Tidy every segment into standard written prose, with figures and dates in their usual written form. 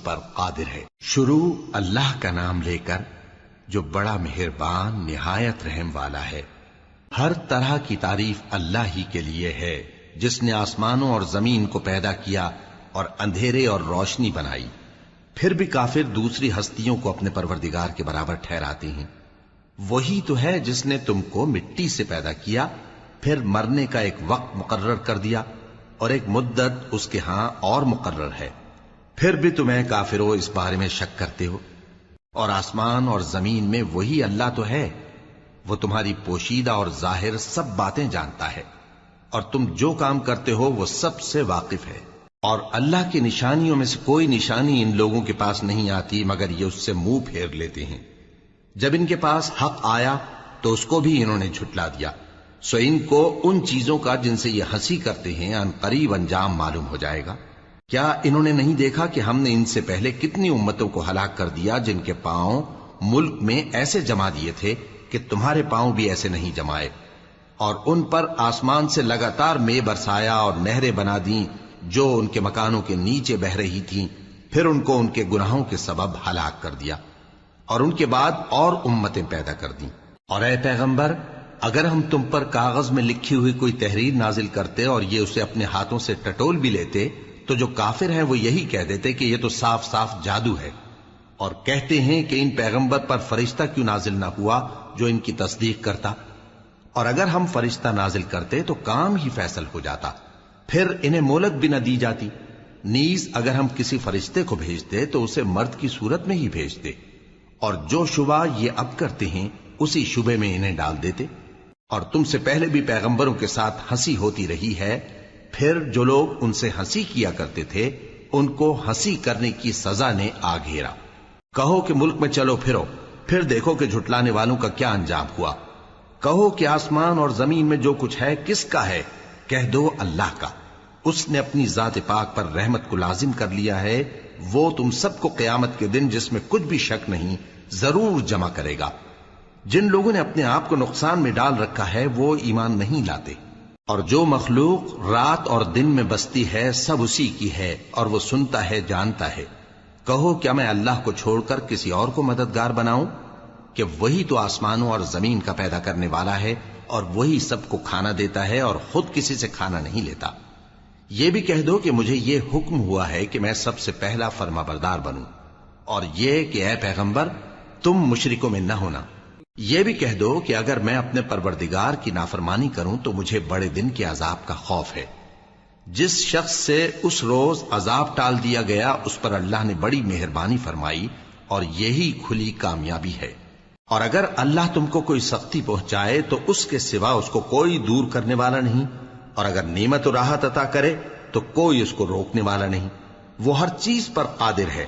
پر قادر ہے۔ شروع اللہ کا نام لے کر جو بڑا مہربان نہایت رحم والا ہے۔ ہر طرح کی تعریف اللہ ہی کے لیے ہے جس نے آسمانوں اور زمین کو پیدا کیا اور اندھیرے اور روشنی بنائی۔ پھر بھی کافر دوسری ہستیوں کو اپنے پروردگار کے برابر ٹھہراتے ہیں۔ وہی تو ہے جس نے تم کو مٹی سے پیدا کیا، پھر مرنے کا ایک وقت مقرر کر دیا اور ایک مدت اس کے ہاں اور مقرر ہے، پھر بھی تمہیں کافروں اس بارے میں شک کرتے ہو۔ اور آسمان اور زمین میں وہی اللہ تو ہے، وہ تمہاری پوشیدہ اور ظاہر سب باتیں جانتا ہے، اور تم جو کام کرتے ہو وہ سب سے واقف ہے۔ اور اللہ کی نشانیوں میں سے کوئی نشانی ان لوگوں کے پاس نہیں آتی مگر یہ اس سے منہ پھیر لیتے ہیں۔ جب ان کے پاس حق آیا تو اس کو بھی انہوں نے جھٹلا دیا، سو ان کو ان چیزوں کا جن سے یہ ہنسی کرتے ہیں ان قریب انجام معلوم ہو جائے گا۔ کیا انہوں نے نہیں دیکھا کہ ہم نے ان سے پہلے کتنی امتوں کو ہلاک کر دیا جن کے پاؤں ملک میں ایسے جما دیے تھے کہ تمہارے پاؤں بھی ایسے نہیں جمائے، اور ان پر آسمان سے لگاتار مے برسایا اور نہریں بنا دیں جو ان کے مکانوں کے نیچے بہ رہی تھیں، پھر ان کو ان کے گناہوں کے سبب ہلاک کر دیا، اور ان کے بعد اور امتیں پیدا کر دیں۔ اور اے پیغمبر، اگر ہم تم پر کاغذ میں لکھی ہوئی کوئی تحریر نازل کرتے اور یہ اسے اپنے ہاتھوں سے ٹٹول بھی لیتے تو جو کافر ہیں وہ یہی کہہ دیتے کہ یہ تو صاف صاف جادو ہے، اور کہتے ہیں کہ ان پیغمبر پر فرشتہ کیوں نازل نہ ہوا جو ان کی تصدیق کرتا، اور اگر ہم فرشتہ نازل کرتے تو کام ہی فیصل ہو جاتا، پھر انہیں مہلت بھی نہ دی جاتی۔ نیز اگر ہم کسی فرشتے کو بھیجتے تو اسے مرد کی صورت میں ہی بھیجتے، اور جو شبہ یہ اب کرتے ہیں اسی شبے میں انہیں ڈال دیتے۔ اور تم سے پہلے بھی پیغمبروں کے ساتھ ہنسی ہوتی رہی ہے، پھر جو لوگ ان سے ہنسی کیا کرتے تھے ان کو ہنسی کرنے کی سزا نے آ گھیرا۔ کہو کہ ملک میں چلو پھرو، پھر دیکھو کہ جھٹلانے والوں کا کیا انجام ہوا۔ کہو کہ آسمان اور زمین میں جو کچھ ہے کس کا ہے؟ کہہ دو اللہ کا۔ اس نے اپنی ذات پاک پر رحمت کو لازم کر لیا ہے، وہ تم سب کو قیامت کے دن جس میں کچھ بھی شک نہیں ضرور جمع کرے گا۔ جن لوگوں نے اپنے آپ کو نقصان میں ڈال رکھا ہے وہ ایمان نہیں لاتے، اور جو مخلوق رات اور دن میں بستی ہے سب اسی کی ہے، اور وہ سنتا ہے جانتا ہے۔ کہو کیا میں اللہ کو چھوڑ کر کسی اور کو مددگار بناؤں کہ وہی تو آسمانوں اور زمین کا پیدا کرنے والا ہے، اور وہی سب کو کھانا دیتا ہے اور خود کسی سے کھانا نہیں لیتا۔ یہ بھی کہہ دو کہ مجھے یہ حکم ہوا ہے کہ میں سب سے پہلا فرما بردار بنوں، اور یہ کہ اے پیغمبر تم مشرکوں میں نہ ہونا۔ یہ بھی کہہ دو کہ اگر میں اپنے پروردگار کی نافرمانی کروں تو مجھے بڑے دن کے عذاب کا خوف ہے۔ جس شخص سے اس روز عذاب ٹال دیا گیا اس پر اللہ نے بڑی مہربانی فرمائی، اور یہی کھلی کامیابی ہے۔ اور اگر اللہ تم کو کوئی سختی پہنچائے تو اس کے سوا اس کو کوئی دور کرنے والا نہیں، اور اگر نعمت و راحت عطا کرے تو کوئی اس کو روکنے والا نہیں۔ وہ ہر چیز پر قادر ہے،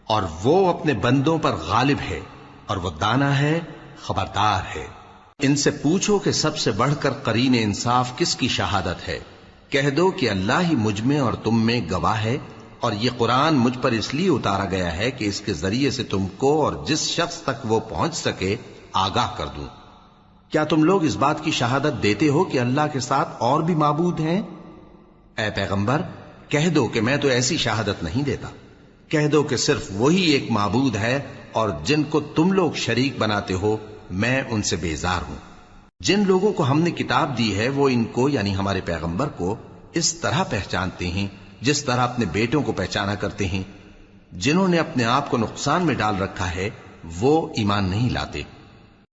اور وہ اپنے بندوں پر غالب ہے، اور وہ دانا ہے، خبردار ہے۔ ان سے پوچھو کہ سب سے بڑھ کر قرین انصاف کس کی شہادت ہے؟ کہہ دو کہ اللہ ہی مجھ میں اور تم میں گواہ ہے، اور یہ قرآن مجھ پر اس لیے اتارا گیا ہے کہ اس کے ذریعے سے تم کو اور جس شخص تک وہ پہنچ سکے آگاہ کر دوں۔ کیا تم لوگ اس بات کی شہادت دیتے ہو کہ اللہ کے ساتھ اور بھی معبود ہیں؟ اے پیغمبر کہہ دو کہ میں تو ایسی شہادت نہیں دیتا۔ کہہ دو کہ صرف وہی ایک معبود ہے، اور جن کو تم لوگ شریک بناتے ہو میں ان سے بیزار ہوں۔ جن لوگوں کو ہم نے کتاب دی ہے وہ ان کو یعنی ہمارے پیغمبر کو اس طرح پہچانتے ہیں جس طرح اپنے بیٹوں کو پہچانا کرتے ہیں۔ جنہوں نے اپنے آپ کو نقصان میں ڈال رکھا ہے وہ ایمان نہیں لاتے۔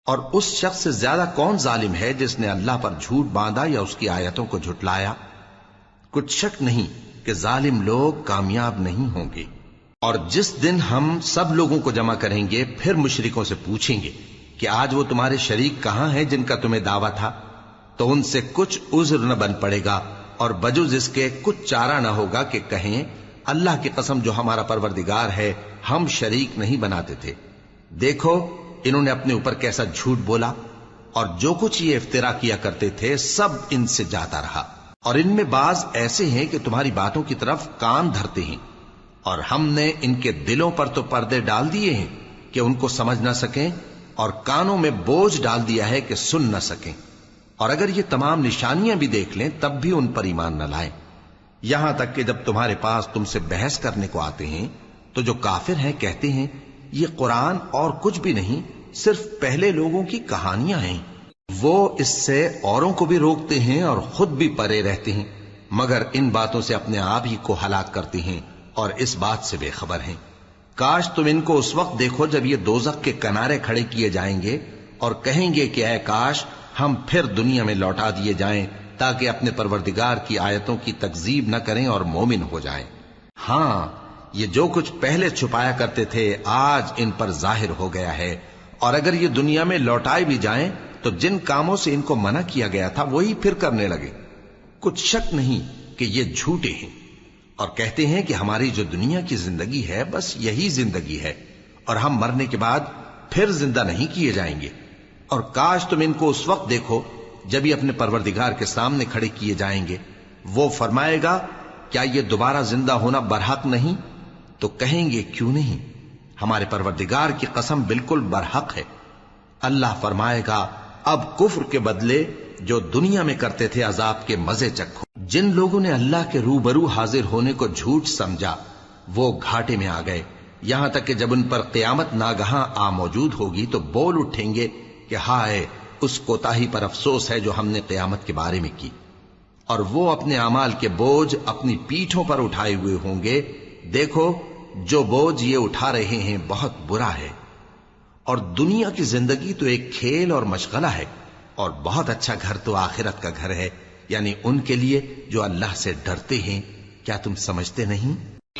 اور اس شخص سے زیادہ کون ظالم ہے جس نے اللہ پر جھوٹ باندھا یا اس کی آیتوں کو جھٹلایا؟ کچھ شک نہیں کہ ظالم لوگ کامیاب نہیں ہوں گے۔ اور جس دن ہم سب لوگوں کو جمع کریں گے پھر مشرکوں سے پوچھیں گے کہ آج وہ تمہارے شریک کہاں ہیں جن کا تمہیں دعویٰ تھا، تو ان سے کچھ عذر نہ بن پڑے گا، اور بجز اس کے کچھ چارہ نہ ہوگا کہ کہیں اللہ کی قسم جو ہمارا پروردگار ہے ہم شریک نہیں بناتے تھے۔ دیکھو انہوں نے اپنے اوپر کیسا جھوٹ بولا، اور جو کچھ یہ افترا کیا کرتے تھے سب ان سے جاتا رہا۔ اور ان میں بعض ایسے ہیں کہ تمہاری باتوں کی طرف کان دھرتے ہیں، اور ہم نے ان کے دلوں پر تو پردے ڈال دیے ہیں کہ ان کو سمجھ نہ سکیں، اور کانوں میں بوجھ ڈال دیا ہے کہ سن نہ سکیں۔ اور اگر یہ تمام نشانیاں بھی دیکھ لیں تب بھی ان پر ایمان نہ لائیں، یہاں تک کہ جب تمہارے پاس تم سے بحث کرنے کو آتے ہیں تو جو کافر ہیں کہتے ہیں یہ قرآن اور کچھ بھی نہیں، صرف پہلے لوگوں کی کہانیاں ہیں۔ وہ اس سے اوروں کو بھی روکتے ہیں اور خود بھی پرے رہتے ہیں، مگر ان باتوں سے اپنے آپ ہی کو ہلاک کرتے ہیں اور اس بات سے بے خبر ہیں۔ کاش تم ان کو اس وقت دیکھو جب یہ دوزخ کے کنارے کھڑے کیے جائیں گے اور کہیں گے کہ اے کاش ہم پھر دنیا میں لوٹا دیے جائیں تاکہ اپنے پروردگار کی آیتوں کی تکذیب نہ کریں اور مومن ہو جائیں۔ ہاں، یہ جو کچھ پہلے چھپایا کرتے تھے آج ان پر ظاہر ہو گیا ہے، اور اگر یہ دنیا میں لوٹائے بھی جائیں تو جن کاموں سے ان کو منع کیا گیا تھا وہی پھر کرنے لگے۔ کچھ شک نہیں کہ یہ جھوٹے ہیں، اور کہتے ہیں کہ ہماری جو دنیا کی زندگی ہے بس یہی زندگی ہے اور ہم مرنے کے بعد پھر زندہ نہیں کیے جائیں گے۔ اور کاش تم ان کو اس وقت دیکھو جب یہ اپنے پروردگار کے سامنے کھڑے کیے جائیں گے، وہ فرمائے گا کیا یہ دوبارہ زندہ ہونا برحق نہیں؟ تو کہیں گے کیوں نہیں، ہمارے پروردگار کی قسم بالکل برحق ہے۔ اللہ فرمائے گا اب کفر کے بدلے جو دنیا میں کرتے تھے عذاب کے مزے چکھو۔ جن لوگوں نے اللہ کے روبرو حاضر ہونے کو جھوٹ سمجھا وہ گھاٹے میں آ گئے، یہاں تک کہ جب ان پر قیامت ناگہاں آ موجود ہوگی تو بول اٹھیں گے کہ ہائے اس کوتاہی پر افسوس ہے جو ہم نے قیامت کے بارے میں کی، اور وہ اپنے اعمال کے بوجھ اپنی پیٹھوں پر اٹھائے ہوئے ہوں گے۔ دیکھو جو بوجھ یہ اٹھا رہے ہیں بہت برا ہے، اور دنیا کی زندگی تو ایک کھیل اور مشغلہ ہے، اور بہت اچھا گھر تو آخرت کا گھر ہے، یعنی ان کے لیے جو اللہ سے ڈرتے ہیں۔ کیا تم سمجھتے نہیں؟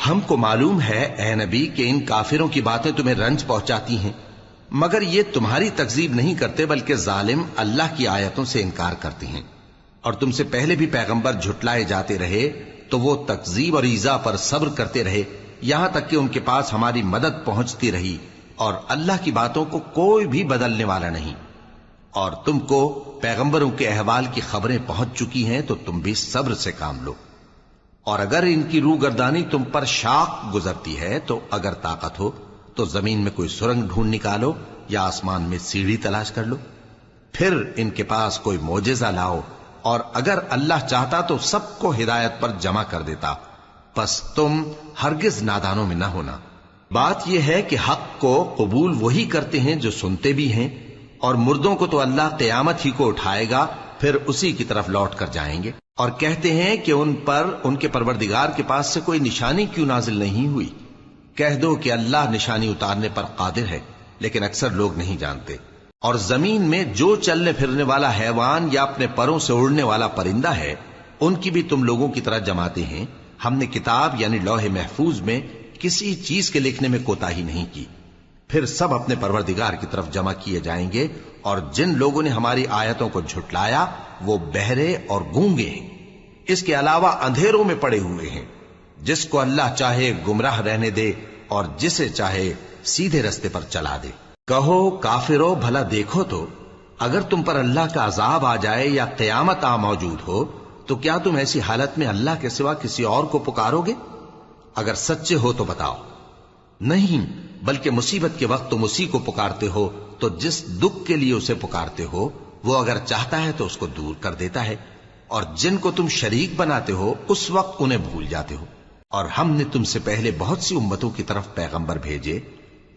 ہم کو معلوم ہے اے نبی کہ ان کافروں کی باتیں تمہیں رنج پہنچاتی ہیں، مگر یہ تمہاری تکذیب نہیں کرتے بلکہ ظالم اللہ کی آیتوں سے انکار کرتے ہیں، اور تم سے پہلے بھی پیغمبر جھٹلائے جاتے رہے تو وہ تکذیب اور ایذا پر صبر کرتے رہے، یہاں تک کہ ان کے پاس ہماری مدد پہنچتی رہی، اور اللہ کی باتوں کو کوئی بھی بدلنے والا نہیں۔ اور تم کو پیغمبروں کے احوال کی خبریں پہنچ چکی ہیں تو تم بھی صبر سے کام لو، اور اگر ان کی روگردانی تم پر شاق گزرتی ہے تو اگر طاقت ہو تو زمین میں کوئی سرنگ ڈھونڈ نکالو یا آسمان میں سیڑھی تلاش کر لو، پھر ان کے پاس کوئی معجزہ لاؤ، اور اگر اللہ چاہتا تو سب کو ہدایت پر جمع کر دیتا، پس تم ہرگز نادانوں میں نہ ہونا۔ بات یہ ہے کہ حق کو قبول وہی کرتے ہیں جو سنتے بھی ہیں، اور مردوں کو تو اللہ قیامت ہی کو اٹھائے گا، پھر اسی کی طرف لوٹ کر جائیں گے۔ اور کہتے ہیں کہ ان پر ان کے پروردگار کے پاس سے کوئی نشانی کیوں نازل نہیں ہوئی؟ کہہ دو کہ اللہ نشانی اتارنے پر قادر ہے، لیکن اکثر لوگ نہیں جانتے۔ اور زمین میں جو چلنے پھرنے والا حیوان یا اپنے پروں سے اڑنے والا پرندہ ہے ان کی بھی تم لوگوں کی طرح جماتے ہیں۔ ہم نے کتاب یعنی لوح محفوظ میں کسی چیز کے لکھنے میں کوتاہی نہیں کی، پھر سب اپنے پروردگار کی طرف جمع کیے جائیں گے۔ اور جن لوگوں نے ہماری آیتوں کو جھٹلایا وہ بہرے اور گونگے ہیں، اس کے علاوہ اندھیروں میں پڑے ہوئے ہیں۔ جس کو اللہ چاہے گمراہ رہنے دے اور جسے چاہے سیدھے رستے پر چلا دے۔ کہو کافرو بھلا دیکھو تو اگر تم پر اللہ کا عذاب آ جائے یا قیامت آ موجود ہو تو کیا تم ایسی حالت میں اللہ کے سوا کسی اور کو پکارو گے؟ اگر سچے ہو تو بتاؤ۔ نہیں، بلکہ مصیبت کے وقت تم اسی کو پکارتے ہو، تو جس دکھ کے لیے اسے پکارتے ہو وہ اگر چاہتا ہے تو اس کو دور کر دیتا ہے، اور جن کو تم شریک بناتے ہو اس وقت انہیں بھول جاتے ہو۔ اور ہم نے تم سے پہلے بہت سی امتوں کی طرف پیغمبر بھیجے،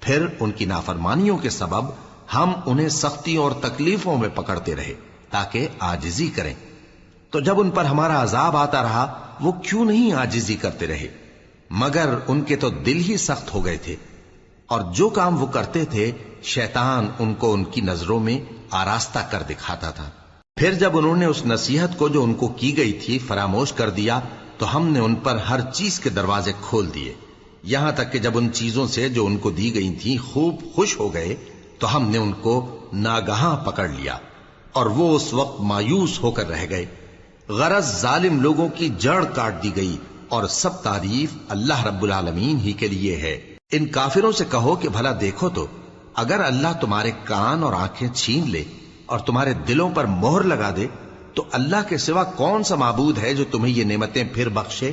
پھر ان کی نافرمانیوں کے سبب ہم انہیں سختیوں اور تکلیفوں میں پکڑتے رہے تاکہ عاجزی کریں۔ تو جب ان پر ہمارا عذاب آتا رہا وہ کیوں نہیں عاجزی کرتے رہے؟ مگر ان کے تو دل ہی سخت ہو گئے تھے، اور جو کام وہ کرتے تھے شیطان ان کو ان کی نظروں میں آراستہ کر دکھاتا تھا۔ پھر جب انہوں نے اس نصیحت کو جو ان کو کی گئی تھی فراموش کر دیا تو ہم نے ان پر ہر چیز کے دروازے کھول دیے، یہاں تک کہ جب ان چیزوں سے جو ان کو دی گئی تھیں خوب خوش ہو گئے تو ہم نے ان کو ناگہاں پکڑ لیا، اور وہ اس وقت مایوس ہو کر رہ گئے۔ غرض ظالم لوگوں کی جڑ کاٹ دی گئی، اور سب تعریف اللہ رب العالمین ہی کے لیے ہے۔ ان کافروں سے کہو کہ بھلا دیکھو تو اگر اللہ تمہارے کان اور آنکھیں چھین لے اور تمہارے دلوں پر مہر لگا دے تو اللہ کے سوا کون سا معبود ہے جو تمہیں یہ نعمتیں پھر بخشے؟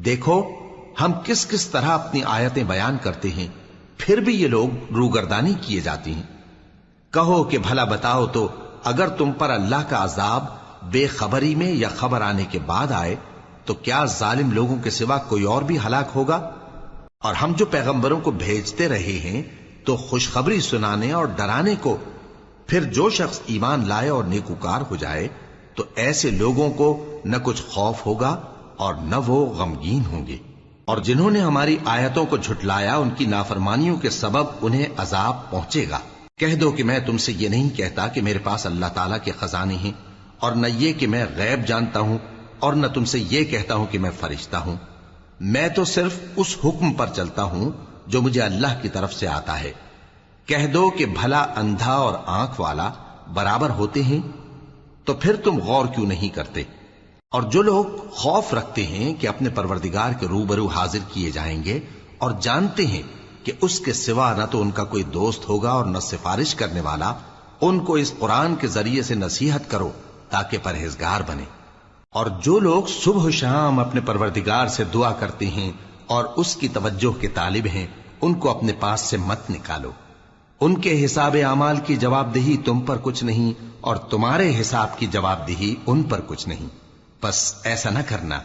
دیکھو ہم کس کس طرح اپنی آیتیں بیان کرتے ہیں، پھر بھی یہ لوگ روگردانی کیے جاتی ہیں۔ کہو کہ بھلا بتاؤ تو اگر تم پر اللہ کا عذاب بے خبری میں یا خبر آنے کے بعد آئے تو کیا ظالم لوگوں کے سوا کوئی اور بھی ہلاک ہوگا؟ اور ہم جو پیغمبروں کو بھیجتے رہے ہیں تو خوشخبری سنانے اور ڈرانے کو، پھر جو شخص ایمان لائے اور نیکوکار ہو جائے تو ایسے لوگوں کو نہ کچھ خوف ہوگا اور نہ وہ غمگین ہوں گے۔ اور جنہوں نے ہماری آیتوں کو جھٹلایا ان کی نافرمانیوں کے سبب انہیں عذاب پہنچے گا۔ کہہ دو کہ میں تم سے یہ نہیں کہتا کہ میرے پاس اللہ تعالیٰ کے خزانے ہیں، اور نہ یہ کہ میں غیب جانتا ہوں، اور نہ تم سے یہ کہتا ہوں کہ میں فرشتہ ہوں۔ میں تو صرف اس حکم پر چلتا ہوں جو مجھے اللہ کی طرف سے آتا ہے۔ کہہ دو کہ بھلا اندھا اور آنکھ والا برابر ہوتے ہیں؟ تو پھر تم غور کیوں نہیں کرتے؟ اور جو لوگ خوف رکھتے ہیں کہ اپنے پروردگار کے روبرو حاضر کیے جائیں گے اور جانتے ہیں کہ اس کے سوا نہ تو ان کا کوئی دوست ہوگا اور نہ سفارش کرنے والا، ان کو اس قرآن کے ذریعے سے نصیحت کرو تاکہ پرہیزگار بنے۔ اور جو لوگ صبح و شام اپنے پروردگار سے دعا کرتے ہیں اور اس کی توجہ کے طالب ہیں، ان کو اپنے پاس سے مت نکالو۔ ان کے حساب اعمال کی جواب دہی تم پر کچھ نہیں، اور تمہارے حساب کی جواب دہی ان پر کچھ نہیں۔ بس ایسا نہ کرنا،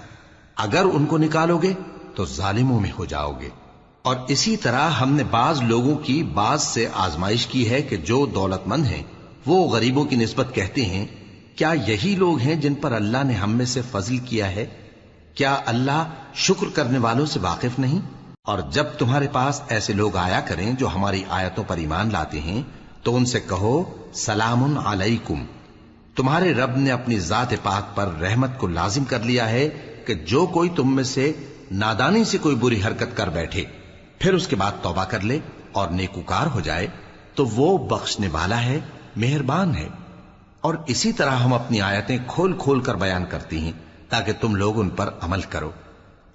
اگر ان کو نکالو گے تو ظالموں میں ہو جاؤ گے۔ اور اسی طرح ہم نے بعض لوگوں کی بعض سے آزمائش کی ہے کہ جو دولت مند ہیں وہ غریبوں کی نسبت کہتے ہیں کیا یہی لوگ ہیں جن پر اللہ نے ہم میں سے فضل کیا ہے؟ کیا اللہ شکر کرنے والوں سے واقف نہیں؟ اور جب تمہارے پاس ایسے لوگ آیا کریں جو ہماری آیتوں پر ایمان لاتے ہیں تو ان سے کہو سلام علیکم، تمہارے رب نے اپنی ذات پاک پر رحمت کو لازم کر لیا ہے کہ جو کوئی تم میں سے نادانی سے کوئی بری حرکت کر بیٹھے پھر اس کے بعد توبہ کر لے اور نیکوکار ہو جائے تو وہ بخشنے والا ہے، مہربان ہے۔ اور اسی طرح ہم اپنی آیتیں کھول کھول کر بیان کرتی ہیں تاکہ تم لوگ ان پر عمل کرو،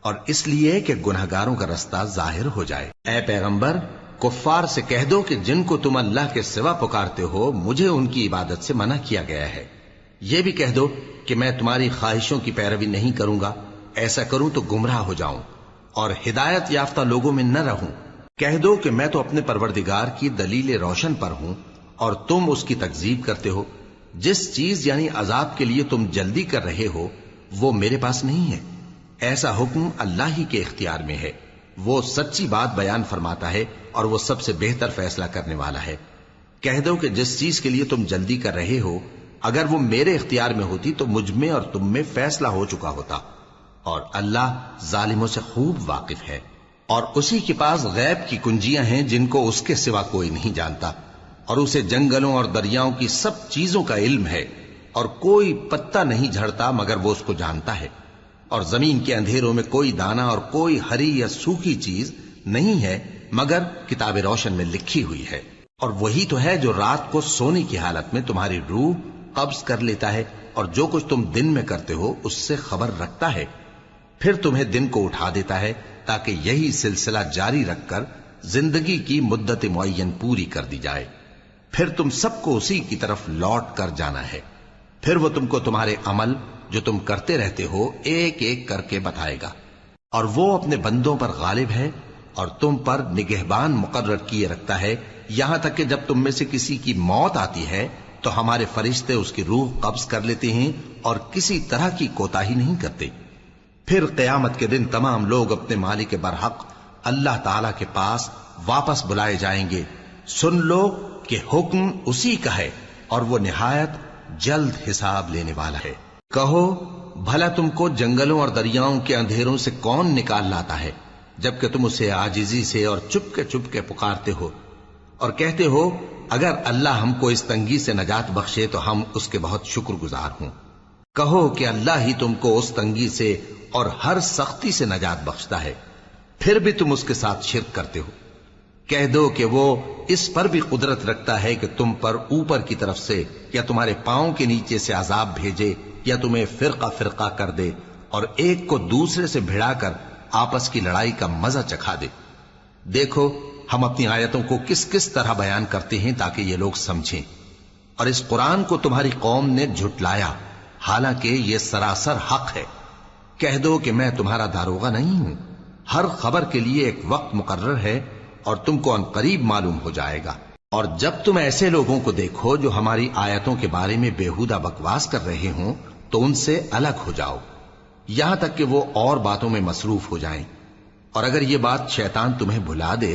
اور اس لیے کہ گناہگاروں کا رستہ ظاہر ہو جائے۔ اے پیغمبر، کفار سے کہہ دو کہ جن کو تم اللہ کے سوا پکارتے ہو مجھے ان کی عبادت سے منع کیا گیا ہے۔ یہ بھی کہہ دو کہ میں تمہاری خواہشوں کی پیروی نہیں کروں گا، ایسا کروں تو گمراہ ہو جاؤں اور ہدایت یافتہ لوگوں میں نہ رہوں۔ کہہ دو کہ میں تو اپنے پروردگار کی دلیل روشن پر ہوں اور تم اس کی تکذیب کرتے ہو۔ جس چیز یعنی عذاب کے لیے تم جلدی کر رہے ہو وہ میرے پاس نہیں ہے، ایسا حکم اللہ ہی کے اختیار میں ہے۔ وہ سچی بات بیان فرماتا ہے اور وہ سب سے بہتر فیصلہ کرنے والا ہے۔ کہہ دو کہ جس چیز کے لیے تم جلدی کر رہے ہو اگر وہ میرے اختیار میں ہوتی تو مجھ میں اور تم میں فیصلہ ہو چکا ہوتا، اور اللہ ظالموں سے خوب واقف ہے۔ اور اسی کے پاس غیب کی کنجیاں ہیں جن کو اس کے سوا کوئی نہیں جانتا، اور اسے جنگلوں اور دریاؤں کی سب چیزوں کا علم ہے، اور کوئی پتا نہیں جھڑتا مگر وہ اس کو جانتا ہے، اور زمین کے اندھیروں میں کوئی دانہ اور کوئی ہری یا سوکھی چیز نہیں ہے مگر کتاب روشن میں لکھی ہوئی ہے۔ اور وہی تو ہے جو رات کو سونے کی حالت میں تمہاری روح قبض کر لیتا ہے اور جو کچھ تم دن میں کرتے ہو اس سے خبر رکھتا ہے، پھر تمہیں دن کو اٹھا دیتا ہے تاکہ یہی سلسلہ جاری رکھ کر زندگی کی مدت معین پوری کر دی جائے، پھر تم سب کو اسی کی طرف لوٹ کر جانا ہے۔ پھر وہ تم کو تمہارے عمل جو تم کرتے رہتے ہو ایک ایک کر کے بتائے گا، اور وہ اپنے بندوں پر غالب ہے اور تم پر نگہبان مقرر کیے رکھتا ہے، یہاں تک کہ جب تم میں سے کسی کی موت آتی ہے تو ہمارے فرشتے اس کی روح قبض کر لیتے ہیں اور کسی طرح کی کوتاہی نہیں کرتے۔ پھر قیامت کے دن تمام لوگ اپنے مالک برحق اللہ تعالی کے پاس واپس بلائے جائیں گے۔ سن لو کہ حکم اسی کا ہے اور وہ نہایت جلد حساب لینے والا ہے۔ کہو بھلا تم کو جنگلوں اور دریاؤں کے اندھیروں سے کون نکال لاتا ہے جبکہ تم اسے عاجزی سے اور چپ کے پکارتے ہو اور کہتے ہو اگر اللہ ہم کو اس تنگی سے نجات بخشے تو ہم اس کے بہت شکر گزار ہوں۔ کہو کہ اللہ ہی تم کو اس تنگی سے اور ہر سختی سے نجات بخشتا ہے، پھر بھی تم اس کے ساتھ شرک کرتے ہو۔ کہہ دو کہ وہ اس پر بھی قدرت رکھتا ہے کہ تم پر اوپر کی طرف سے یا تمہارے پاؤں کے نیچے سے عذاب بھیجے یا تمہیں فرقہ فرقہ کر دے اور ایک کو دوسرے سے بھڑا کر آپس کی لڑائی کا مزہ چکھا دے۔ دیکھو ہم اپنی آیتوں کو کس کس طرح بیان کرتے ہیں تاکہ یہ لوگ سمجھیں، اور اس قرآن کو تمہاری قوم نے جھٹلایا حالانکہ یہ سراسر حق ہے۔ کہہ دو کہ میں تمہارا داروغہ نہیں ہوں، ہر خبر کے لیے ایک وقت مقرر ہے اور تم کو ان قریب معلوم ہو جائے گا۔ اور جب تم ایسے لوگوں کو دیکھو جو ہماری آیتوں کے بارے میں بےہودہ بکواس کر رہے ہوں تو ان سے الگ ہو جاؤ یہاں تک کہ وہ اور باتوں میں مصروف ہو جائیں۔ اور اگر یہ بات شیطان تمہیں بھلا دے